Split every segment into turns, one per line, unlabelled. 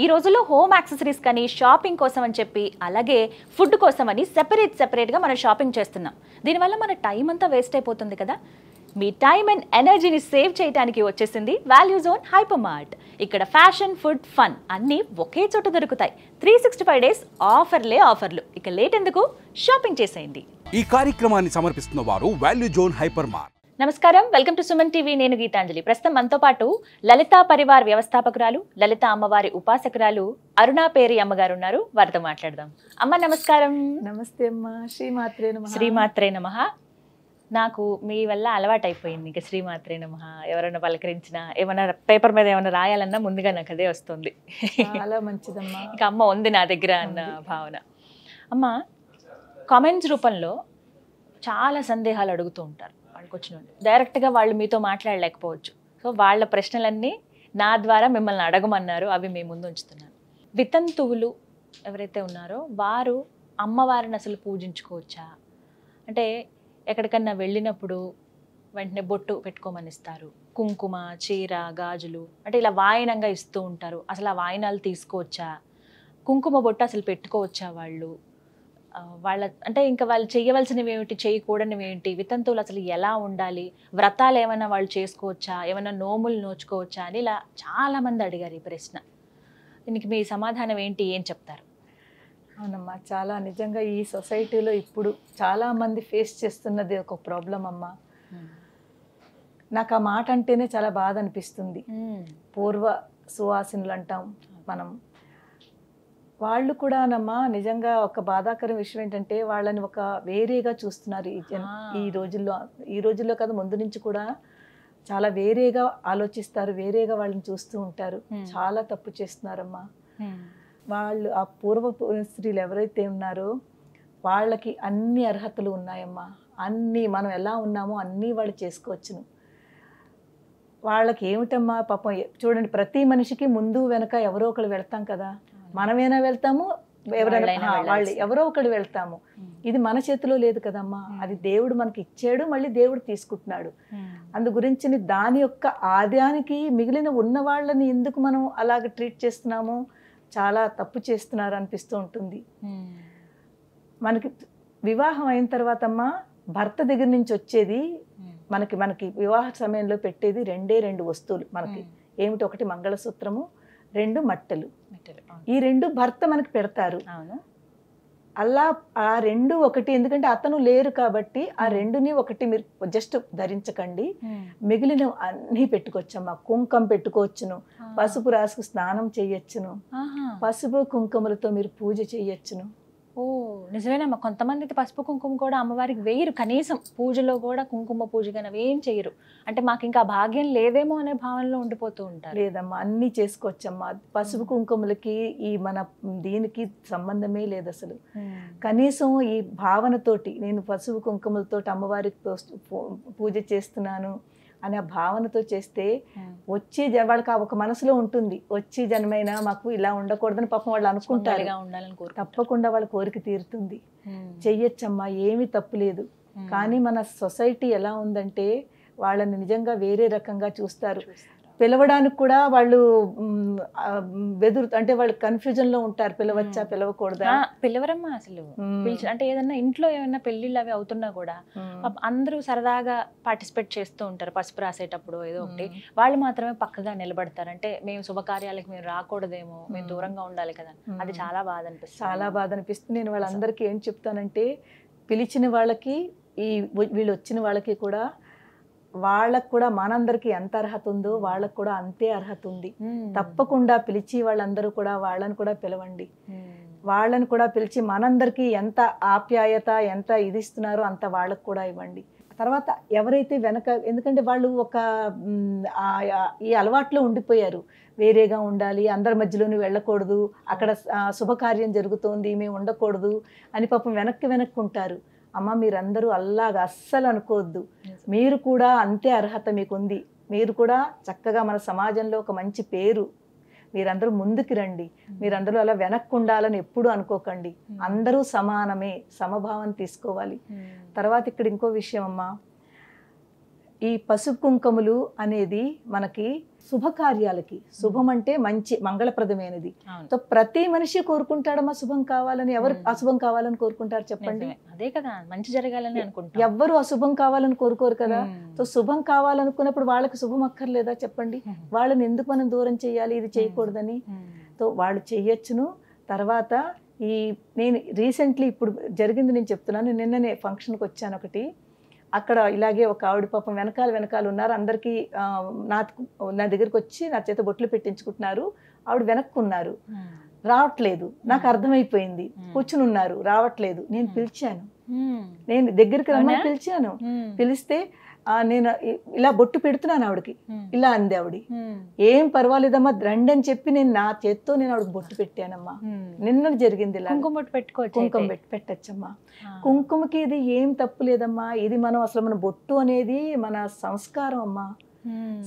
ఈ రోజుల్లో home accessories కానీ షాపింగ్ కోసం అని చెప్పి అలాగే ఫుడ్ కోసం అని సెపరేట్గా మనం షాపింగ్ చేస్తున్నాం. దీనివల్ల మన టైం అంతా వేస్ట్ అయిపోతుంది కదా. మీ టైం అండ్ ఎనర్జీని సేవ్ చేయడానికి వచ్చేసింది వాల్యూ జోన్ హైపర్ మార్ట్. ఇక్కడ ఫ్యాషన్, ఫుడ్, ఫన్ అన్నీ ఒకే చోట దొరుకుతాయి. 365 డేస్ ఆఫర్లు. ఇక లేట్ ఎందుకు, షాపింగ్ చేసేయండి.
ఈ కార్యక్రమాన్ని సమర్పిస్తున్న వారు వాల్యూ జోన్ హైపర్ మార్ట్.
నమస్కారం, వెల్కమ్ టు సుమన్ టీవీ. నేను గీతాంజలి. ప్రస్తుతం మనతో పాటు లలితా పరివార్ వ్యవస్థాపకురాలు, లలిత అమ్మవారి ఉపాసకురాలు అరుణా పేరి అమ్మగారు ఉన్నారు. వారితో మాట్లాడదాం. అమ్మ నమస్కారం.
నమస్తే అమ్మ. శ్రీమాత్రే నమః.
శ్రీమాత్రే నమః. నాకు మీ వల్ల అలవాటు అయిపోయింది. ఇంకా శ్రీమాత్రే నమః ఎవరైనా పలకరించినా, ఏమైనా పేపర్ మీద ఏమైనా రాయాలన్నా ముందుగా నాకు అదే వస్తుంది.
చాలా మంచిదమ్మా.
ఇంకా అమ్మ ఉంది నా దగ్గర అన్న భావన. అమ్మ, కామెంట్స్ రూపంలో చాలా సందేహాలు అడుగుతూ ఉంటారు. వాళ్ళకి వచ్చిన డైరెక్ట్గా వాళ్ళు మీతో మాట్లాడలేకపోవచ్చు. సో వాళ్ళ ప్రశ్నలన్నీ నా ద్వారా మిమ్మల్ని అడగమన్నారు. అవి మీ ముందు ఉంచుతున్నాను. వితంతువులు ఎవరైతే ఉన్నారో వారు అమ్మవారిని అసలు పూజించుకోవచ్చా? అంటే ఎక్కడికన్నా వెళ్ళినప్పుడు వెంటనే బొట్టు పెట్టుకోమని ఇస్తారు, కుంకుమ, చీర, గాజులు అంటే ఇలా వాయినంగా ఇస్తూ ఉంటారు. అసలు ఆ వాయినాలు తీసుకోవచ్చా? కుంకుమ బొట్టు అసలు పెట్టుకోవచ్చా వాళ్ళు? వాళ్ళ అంటే ఇంకా వాళ్ళు చేయవలసినవి ఏమిటి, చేయకూడనివి ఏంటి? వితంతువులు అసలు ఎలా ఉండాలి? వ్రతాలు ఏమైనా వాళ్ళు చేసుకోవచ్చా? ఏమైనా నోములు నోచుకోవచ్చా అని ఇలా చాలామంది అడిగారు ఈ ప్రశ్న. దీనికి మీ సమాధానం ఏంటి, ఏం చెప్తారు?
అవునమ్మా, చాలా నిజంగా ఈ సొసైటీలో ఇప్పుడు చాలామంది ఫేస్ చేస్తున్నది ఒక ప్రాబ్లం అమ్మా. నాకు ఆ మాట అంటేనే చాలా బాధ అనిపిస్తుంది. పూర్వ సువాసినులు అంటాం మనం. వాళ్ళు కూడానమ్మా నిజంగా ఒక బాధాకర విషయం ఏంటంటే వాళ్ళని ఒక వేరేగా చూస్తున్నారు ఈ రోజుల్లో కదా, ముందు నుంచి కూడా చాలా వేరేగా ఆలోచిస్తారు, వేరేగా వాళ్ళని చూస్తూ ఉంటారు. చాలా తప్పు చేస్తున్నారమ్మా. వాళ్ళు ఆ పూర్వ స్త్రీలు ఎవరైతే ఉన్నారో వాళ్ళకి అన్ని అర్హతలు ఉన్నాయమ్మా. అన్నీ మనం ఎలా ఉన్నామో అన్నీ వాళ్ళు చేసుకోవచ్చును. వాళ్ళకి ఏమిటమ్మా పాపం, చూడండి, ప్రతి మనిషికి ముందు వెనక ఎవరో ఒకరు వెళ్తాం కదా. మనమైనా వెళ్తాము, ఎవరైనా వాళ్ళు ఎవరో ఒకరు వెళ్తాము. ఇది మన చేతిలో లేదు కదమ్మా. అది దేవుడు మనకి ఇచ్చాడు, మళ్ళీ దేవుడు తీసుకుంటున్నాడు. అందు గురించి దాని యొక్క ఆదాయానికి మిగిలిన ఉన్న వాళ్ళని ఎందుకు మనం అలాగ ట్రీట్ చేస్తున్నాము? చాలా తప్పు చేస్తున్నారు అనిపిస్తూ ఉంటుంది. మనకి వివాహం అయిన తర్వాత అమ్మా భర్త దగ్గర నుంచి వచ్చేది మనకి వివాహ సమయంలో పెట్టేది రెండు వస్తువులు మనకి. ఏమిటి? ఒకటి మంగళసూత్రము, 2 మట్టెలు. ఈ 2 భర్త మనకి పెడతారు. అలా ఆ 2 ఒకటి, ఎందుకంటే అతను లేరు కాబట్టి ఆ 2ని ఒకటి మీరు జస్ట్ ధరించకండి. మిగిలిన అన్నీ పెట్టుకోవచ్చమ్మా. కుంకం పెట్టుకోవచ్చును, పసుపు రాసుకు స్నానం చేయొచ్చును, పసుపు కుంకుమలతో మీరు పూజ చేయొచ్చును.
ఓ నిజమేనమ్మా. కొంతమంది అయితే పసుపు కుంకుమ కూడా అమ్మవారికి వేయరు, కనీసం పూజలో కూడా కుంకుమ పూజ కానీ ఏం చేయరు. అంటే మాకు ఇంకా భాగ్యం లేదేమో అనే భావనలో ఉండిపోతూ ఉంటారు.
లేదమ్మా, అన్నీ చేసుకోవచ్చమ్మా. పసుపు కుంకుమలకి ఈ మన దీనికి సంబంధమే లేదు అసలు. కనీసం ఈ భావనతోటి నేను పసుపు కుంకుమలతోటి అమ్మవారికి పూజ చేస్తున్నాను అనే ఆ భావనతో చేస్తే వచ్చే వాళ్ళకి ఒక మనసులో ఉంటుంది, వచ్చే జన్మైనా మాకు ఇలా ఉండకూడదని పాపం వాళ్ళు అనుకుంటారు. తప్పకుండా వాళ్ళ కోరిక తీరుతుంది. చెయ్యొచ్చమ్మా, ఏమీ తప్పు లేదు. కానీ మన సొసైటీ ఎలా ఉందంటే వాళ్ళని నిజంగా వేరే రకంగా చూస్తారు. పిలవడానికి కూడా వాళ్ళు అంటే వాళ్ళు కన్ఫ్యూజన్ లో ఉంటారు. పిలవచ్చా, పిలవకూడదా?
పిలవరమ్మా అసలు. అంటే ఏదన్నా ఇంట్లో ఏమన్నా పెళ్లిళ్ళు అవి అవుతున్నా కూడా అందరూ సరదాగా పార్టిసిపేట్ చేస్తూ ఉంటారు. పసుపు రాసేటప్పుడు ఏదో ఒకటి, వాళ్ళు మాత్రమే పక్కగా నిలబడతారు. అంటే మేము శుభకార్యాలకు మేము రాకూడదేమో, మేము దూరంగా ఉండాలి కదా. అది చాలా బాధ అనిపిస్తుంది.
చాలా బాధ అనిపిస్తుంది. నేను వాళ్ళందరికీ ఏం చెప్తానంటే, పిలిచిన వాళ్ళకి వీళ్ళు వచ్చిన వాళ్ళకి కూడా వాళ్ళకు కూడా మనందరికి ఎంత అర్హత ఉందో వాళ్ళకు కూడా అంతే అర్హత ఉంది. తప్పకుండా పిలిచి వాళ్ళందరూ కూడా వాళ్ళని కూడా పిలవండి. వాళ్ళని కూడా పిలిచి మనందరికీ ఎంత ఆప్యాయత, ఎంత ఇది ఇస్తున్నారో అంత వాళ్ళకు కూడా ఇవ్వండి. తర్వాత ఎవరైతే వెనక, ఎందుకంటే వాళ్ళు ఒక ఈ అలవాట్లో ఉండిపోయారు, వేరేగా ఉండాలి, అందరి మధ్యలోనే వెళ్ళకూడదు, అక్కడ శుభకార్యం జరుగుతోంది మేము ఉండకూడదు అని పాపం వెనక్కి ఉంటారు. అమ్మ, మీరందరూ అల్లాగా అస్సలు అనుకోవద్దు. మీరు కూడా అంతే అర్హత మీకుంది. మీరు కూడా చక్కగా మన సమాజంలో ఒక మంచి పేరు, మీరందరూ ముందుకు రండి. మీరందరూ అలా వెనక్కు ఉండాలని ఎప్పుడు అనుకోకండి. అందరూ సమానమే, సమభావం తీసుకోవాలి. తర్వాత ఇక్కడ ఇంకో విషయం అమ్మా, ఈ పసుపు కుంకుమలు అనేది మనకి శుభకార్యాలకి, శుభం అంటే మంచి మంగళప్రదమైనది. సో ప్రతి మనిషి కోరుకుంటాడమ్మా శుభం కావాలని. ఎవరు అశుభం కావాలని కోరుకుంటారు చెప్పండి?
అదే కదా, మంచి జరగాలని అనుకుంటారు.
ఎవ్వరు అశుభం కావాలని కోరుకోరు కదా. సో శుభం కావాలనుకున్నప్పుడు వాళ్ళకి శుభం అక్కర్లేదా చెప్పండి? వాళ్ళని ఎందుకు మనం దూరం చేయాలి ఇది చేయకూడదని? సో వాళ్ళు చెయ్యొచ్చును. తర్వాత నేను రీసెంట్లీ ఇప్పుడు జరిగింది నేను చెప్తున్నాను. నిన్ననే ఫంక్షన్కి వచ్చాను ఒకటి. అక్కడ ఇలాగే ఒక ఆవిడ పాపం వెనకాల ఉన్నారు. అందరికీ నా దగ్గరికి వచ్చి నా చేత బొట్లు పెట్టించుకుంటున్నారు. ఆవిడ వెనక్కున్నారు, రావట్లేదు. నాకు అర్థమైపోయింది. కూర్చుని ఉన్నారు, రావట్లేదు. నేను పిలిచాను, నేను దగ్గరికి రమ్మని పిలిచాను. పిలిస్తే నేను ఇలా బొట్టు పెడుతున్నాను ఆవిడకి. ఇలా అంది ఆవిడ. ఏం పర్వాలేదమ్మా రండి అని చెప్పి నేను నా చేత్తో నేను ఆవిడకి బొట్టు పెట్టానమ్మా. నిన్న జరిగింది ఇలా.
కుంకుమ బొట్టు పెట్టుకోవచ్చు,
కుంకుమ పెట్టచ్చమ్మా. కుంకుమకి ఇది ఏం తప్పు లేదమ్మా. ఇది మన బొట్టు అనేది మన సంస్కారం అమ్మా.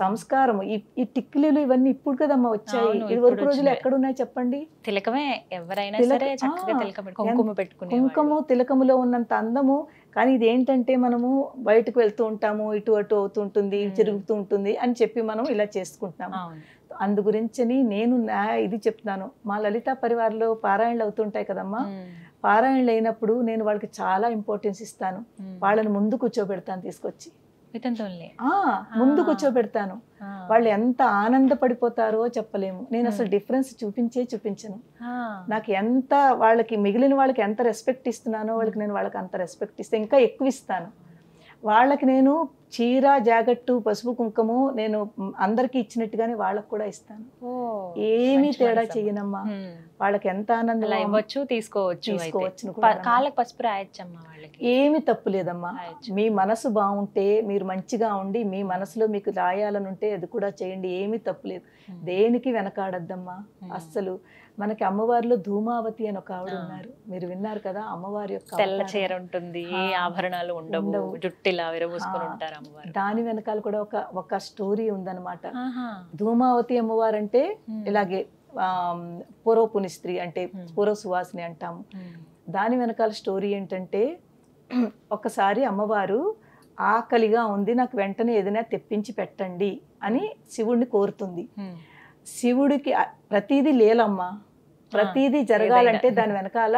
సంస్కారం. ఈ టిక్లీలు ఇవన్నీ ఇప్పుడు కదమ్మా వచ్చాయి. ఇది వరకు రోజులు ఎక్కడున్నాయి చెప్పండి?
తిలకమే ఎవరైనా సరే చక్కగా కుంకుమ పెట్టుకునే
కుంకుమ తిలకములో ఉన్నంత అందము. కానీ ఇది ఏంటంటే మనము బయటకు వెళ్తూ ఉంటాము, ఇటు అటు అవుతూ ఉంటుంది, తిరుగుతూ ఉంటుంది అని చెప్పి మనం ఇలా చేసుకుంటున్నాము. అందు గురించి నేను ఇది చెప్తున్నాను. మా లలితా పరివారంలో పారాయణలు అవుతుంటాయి కదమ్మా. పారాయణలు అయినప్పుడు నేను వాళ్ళకి చాలా ఇంపార్టెన్స్ ఇస్తాను. వాళ్ళని ముందు కూర్చోబెడతాను, తీసుకొచ్చి ముందు కూర్చోబెడతాను. వాళ్ళు ఎంత ఆనందపడిపోతారో చెప్పలేము. నేను అసలు డిఫరెన్స్ చూపించను. నాకు ఎంత వాళ్ళకి మిగిలిన వాళ్ళకి ఎంత రెస్పెక్ట్ ఇస్తున్నానో వాళ్ళకి అంత రెస్పెక్ట్ ఇస్తే ఇంకా ఎక్కువ ఇస్తాను. వాళ్ళకి నేను చీర జాకెట్టు పసుపు కుంకుమ నేను అందరికి ఇచ్చినట్టుగానే వాళ్ళకి కూడా ఇస్తాను. ఏమీ తేడా చెయ్యనమ్మా. వాళ్ళకి ఎంత ఆనందం
ఇవ్వచ్చు, తీసుకోవచ్చు. కాళ్ళకి పసుపు రాయొచ్చమ్మా వాళ్ళకి.
ఏమి తప్పు లేదమ్మా. మీ మనసు బాగుంటే, మీరు మంచిగా ఉండి మీ మనసులో మీకు రాయాలని ఉంటే అది కూడా చేయండి. ఏమీ తప్పు లేదు. దేనికి వెనకాడద్దమ్మా అస్సలు. మనకి అమ్మవారిలో ధూమావతి అని ఒక ఆవిడ ఉన్నారు, మీరు విన్నారు కదా. అమ్మవారి యొక్క
తెల్ల చీర ఉంటుంది, ఏ ఆభరణాలు ఉండవు, జుట్టిలా విరబూసుకొని ఉంటారు అమ్మవారు.
దాని వెనకాల కూడా ఒక స్టోరీ ఉందన్నమాట. ధూమావతి అమ్మవారు అంటే ఇలాగే పూర్వపుని స్త్రీ అంటే పూర్వ సువాసిని అంటాము. దాని వెనకాల స్టోరీ ఏంటంటే, ఒకసారి అమ్మవారు ఆకలిగా ఉంది, నాకు వెంటనే ఏదైనా తెప్పించి పెట్టండి అని శివుడిని కోరుతుంది. శివుడికి ప్రతిదీ లేలమ్మా. ప్రతిదీ జరగాలంటే దాని వెనకాల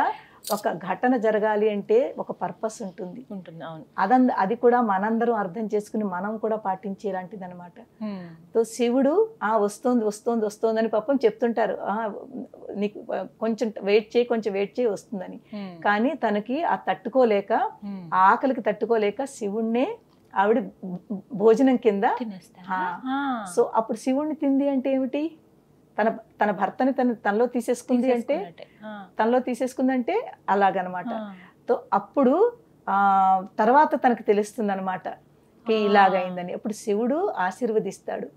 ఒక ఘటన జరగాలి అంటే ఒక పర్పస్ ఉంటుంది. అది కూడా మనందరం అర్థం చేసుకుని మనం కూడా పాటించేలాంటిది అనమాట. సో శివుడు వస్తోంది అని పాపం చెప్తుంటారు, నీకు కొంచెం వెయిట్ చేయి వస్తుందని. కానీ తనకి ఆ తట్టుకోలేక, ఆ ఆకలికి తట్టుకోలేక శివుణ్ణే ఆవిడ భోజనం కింద. సో అప్పుడు శివుణ్ణి తింది అంటే ఏమిటి? తన భర్తని తనలో తీసేసుకుంది అంటే అలాగనమాట. సో అప్పుడు తర్వాత తనకు తెలుస్తుంది అనమాట ఇలాగైందని. అప్పుడు శివుడు ఆశీర్వదిస్తాడు.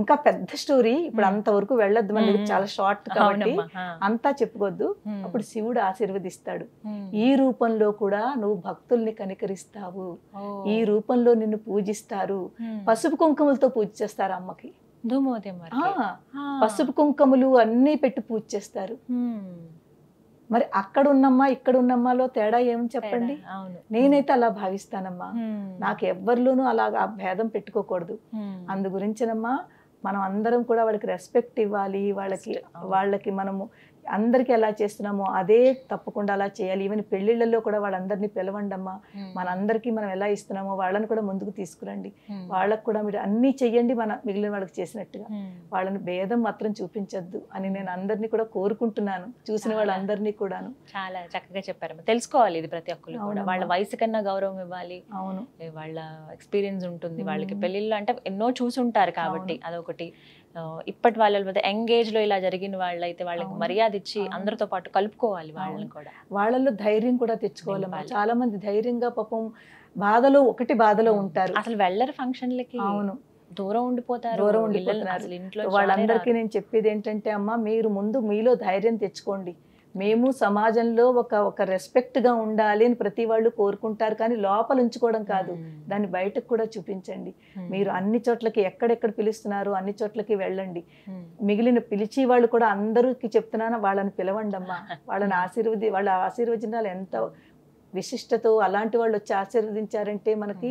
ఇంకా పెద్ద స్టోరీ, ఇప్పుడు అంతవరకు వెళ్ళొద్దు, మన చాలా షార్ట్ కాబట్టి అంతా చెప్పుకోవద్దు. అప్పుడు శివుడు ఆశీర్వదిస్తాడు. ఈ రూపంలో కూడా నువ్వు భక్తుల్ని కనికరిస్తావు, ఈ రూపంలో నిన్ను పూజిస్తారు. పసుపు కుంకుమలతో పూజ చేస్తారు అమ్మకి. పసుపు కుంకుమలు అన్నీ పెట్టి పూజ చేస్తారు. మరి అక్కడ ఉన్నమ్మా ఇక్కడ ఉన్నమ్మాలో తేడా ఏమని చెప్పండి? నేనైతే అలా భావిస్తానమ్మా. నాకు ఎవ్వరిలోనూ అలాగా భేదం పెట్టుకోకూడదు. అందు గురించినమ్మా మనం అందరం కూడా వాళ్ళకి రెస్పెక్ట్ ఇవ్వాలి. వాళ్ళకి మనము అందరికీ ఎలా చేస్తున్నామో అదే తప్పకుండా అలా చేయాలి. ఈవెన్ పెళ్లిళ్లలో కూడా వాళ్ళందరినీ పిలవండి అమ్మా. మనందరికీ మనం ఎలా ఇస్తున్నామో వాళ్ళని కూడా ముందుకు తీసుకురండి. వాళ్ళకు కూడా మీరు అన్నీ చెయ్యండి మన మిగిలిన వాళ్ళకి చేసినట్టుగా. వాళ్ళని భేదం మాత్రం చూపించద్దు అని నేను అందరినీ కూడా కోరుకుంటున్నాను, చూసిన వాళ్ళందరినీ కూడాను.
చాలా చక్కగా చెప్పారు. తెలుసుకోవాలి ఇది ప్రతి ఒక్కరు కూడా. వాళ్ళ వయసు కన్నా గౌరవం ఇవ్వాలి.
అవును,
వాళ్ళ ఎక్స్పీరియన్స్ ఉంటుంది వాళ్ళకి. పెళ్లిళ్ళు అంటే ఎన్నో చూసుంటారు కాబట్టి అదొకటి. ఇప్పటి వాళ్ళ ఎంగేజ్ లో ఇలా జరిగిన వాళ్ళైతే వాళ్ళకి మర్యాద ఇచ్చి అందరితో పాటు కలుపుకోవాలి. వాళ్ళని కూడా
వాళ్ళలో ధైర్యం కూడా తెచ్చుకోవాలి. చాలా మంది ధైర్యంగా పాపం బాధలో ఉంటారు, అసలు
వెళ్ళరు ఫంక్షన్లకి.
అవును,
దూరం ఉండిపోతారు.
వాళ్ళందరికీ నేను చెప్పేది ఏంటంటే, అమ్మ మీరు ముందు మీలో ధైర్యం తెచ్చుకోండి. మేము సమాజంలో ఒక రెస్పెక్ట్ గా ఉండాలి అని ప్రతి వాళ్ళు కోరుకుంటారు, కానీ లోపల ఉంచుకోవడం కాదు, దాన్ని బయటకు కూడా చూపించండి. మీరు అన్ని చోట్లకి ఎక్కడెక్కడ పిలుస్తున్నారో అన్ని చోట్లకి వెళ్ళండి. మిగిలిన పిలిచి వాళ్ళు కూడా అందరికి చెప్తున్నాను, వాళ్ళని పిలవండి అమ్మా. వాళ్ళని వాళ్ళ ఆశీర్వచనాలు ఎంత విశిష్టతో అలాంటి వాళ్ళు వచ్చి ఆశీర్వదించారంటే మనకి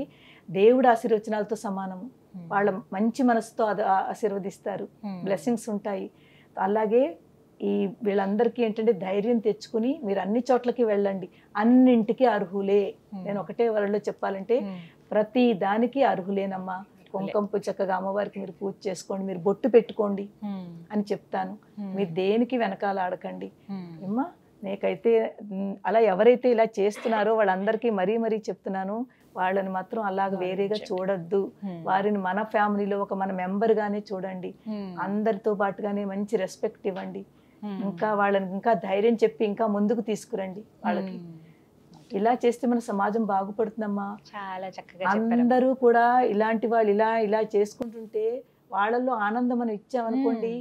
దేవుడు ఆశీర్వచనాలతో సమానము. వాళ్ళ మంచి మనసుతో అది ఆశీర్వదిస్తారు, బ్లెస్సింగ్స్ ఉంటాయి. అలాగే ఈ వీళ్ళందరికీ ఏంటంటే ధైర్యం తెచ్చుకుని మీరు అన్ని చోట్లకి వెళ్ళండి, అన్నింటికి అర్హులే. నేను ఒకటే వరలో చెప్పాలంటే ప్రతి దానికి అర్హులేనమ్మా. కుంకుమ చక్కగా అమ్మవారికి మీరు పూజ చేసుకోండి, మీరు బొట్టు పెట్టుకోండి అని చెప్తాను. మీరు దేనికి వెనకాల ఆడకండి అమ్మా. నీకైతే అలా ఎవరైతే ఇలా చేస్తున్నారో వాళ్ళందరికీ మరీ మరీ చెప్తున్నాను, వాళ్ళని మాత్రం అలాగ వేరేగా చూడొద్దు. వారిని మన ఫ్యామిలీలో ఒక మన మెంబర్ గానే చూడండి, అందరితో పాటుగానే మంచి రెస్పెక్ట్ ఇవ్వండి. ఇంకా వాళ్ళని ఇంకా ధైర్యం చెప్పి ఇంకా ముందుకు తీసుకురండి వాళ్ళకి. ఇలా చేస్తే మన సమాజం బాగుపడుతుందమ్మా.
చాలా చక్కగా
అందరూ కూడా ఇలాంటి వాళ్ళు ఇలా ఇలా చేసుకుంటుంటే వాళ్ళల్లో ఆనందం మనం ఇచ్చామనుకోండి,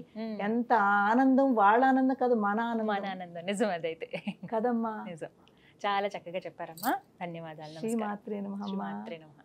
ఎంత ఆనందం. వాళ్ళ ఆనందం కాదు, మన
ఆనందం. నిజం అదైతే
కదమ్మా.
నిజం. చాలా చక్కగా చెప్పారమ్మా. ధన్యవాదాలు.
శ్రీమాత్రే నమః.
శ్రీమాత్రే నమః.